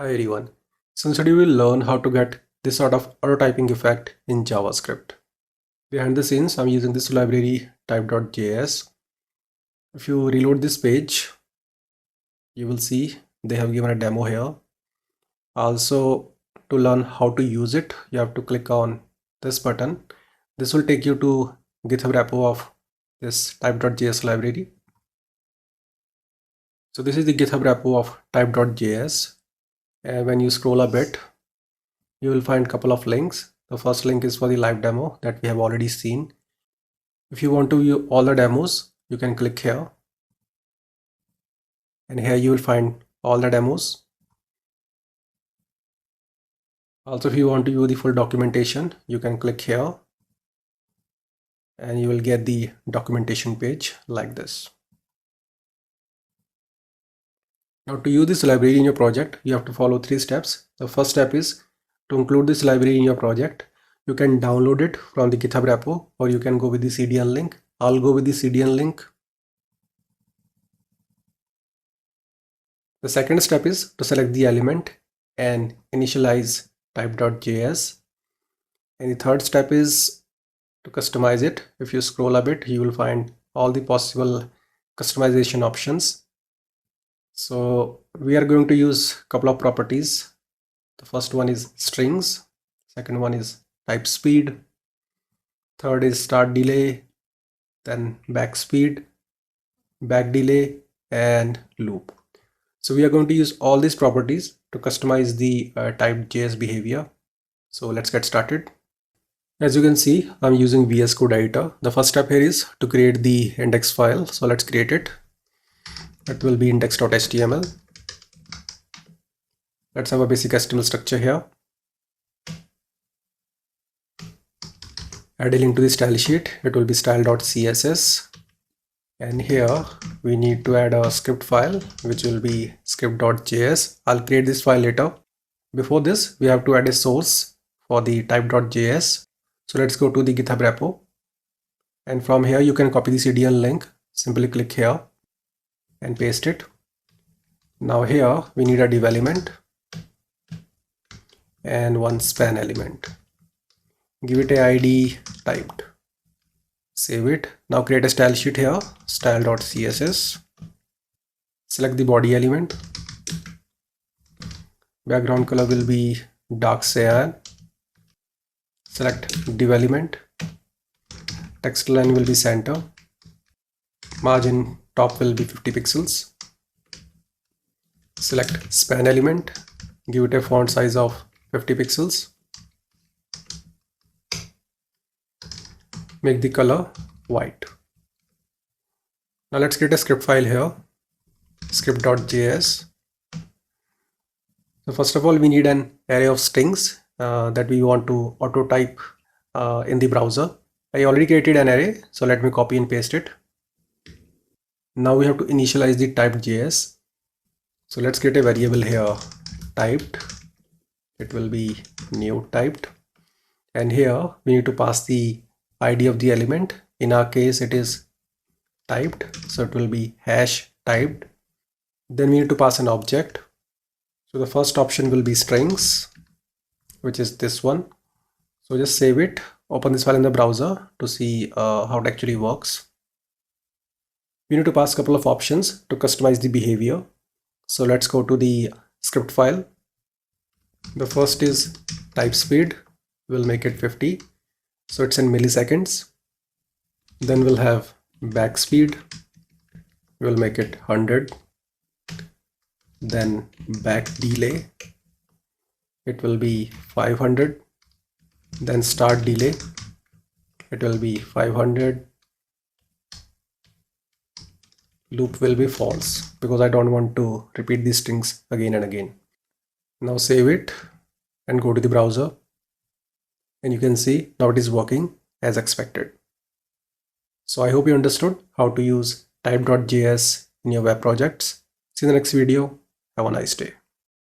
Hi everyone. So today we will learn how to get this sort of auto typing effect in JavaScript. Behind the scenes, I'm using this library typed.js. If you reload this page, you will see they have given a demo here. Also, to learn how to use it, you have to click on this button. This will take you to GitHub repo of this type.js library. So this is the GitHub repo of type.js. When you scroll a bit, you will find a couple of links. The first link is for the live demo that we have already seen. If you want to view all the demos, you can click here. And here you will find all the demos. Also, if you want to view the full documentation, you can click here. And you will get the documentation page like this. Now to use this library in your project, you have to follow 3 steps. The first step is to include this library in your project. You can download it from the GitHub repo, or you can go with the CDN link. I'll go with the CDN link. The second step is to select the element and initialize type.js. And the third step is to customize it. If you scroll a bit, you will find all the possible customization options. So we are going to use a couple of properties. The first one is strings, second one is type speed, third is start delay, then back speed, back delay, and loop. So we are going to use all these properties to customize the type.js behavior. So let's get started. As you can see, I'm using VS Code editor. The first step here is to create the index file. So let's create it. That will be index.html. Let's have a basic HTML structure here. Add a link to the style sheet. It will be style.css. And here we need to add a script file, which will be script.js. I'll create this file later. Before this, we have to add a source for the type.js. So let's go to the GitHub repo. And from here, you can copy the CDN link. Simply click here and paste it. Now here we need a div element and one span element. Give it a ID typed. Save it. Now create a style sheet here, style.css. Select the body element. Background color will be dark cyan. Select div element. Text line will be center. Margin top will be 50 pixels. Select span element. Give it a font size of 50 pixels. Make the color white. Now let's create a script file here, script.js. So first of all, we need an array of strings that we want to auto type in the browser. I already created an array, so let me copy and paste it. Now we have to initialize the type.js. So let's create a variable here, typed. It will be new typed. And here we need to pass the ID of the element. In our case, it is typed, so it will be hash typed. Then we need to pass an object. So the first option will be strings, which is this one. So just save it, open this file in the browser to see how it actually works. We need to pass a couple of options to customize the behavior. So let's go to the script file. The first is type speed. We'll make it 50. So it's in milliseconds. Then we'll have back speed. We'll make it 100. Then back delay. It will be 500. Then start delay. It will be 500. Loop will be false because I don't want to repeat these strings again and again. Now save it and go to the browser. And you can see now it is working as expected. So I hope you understood how to use type.js in your web projects. See you in the next video. Have a nice day.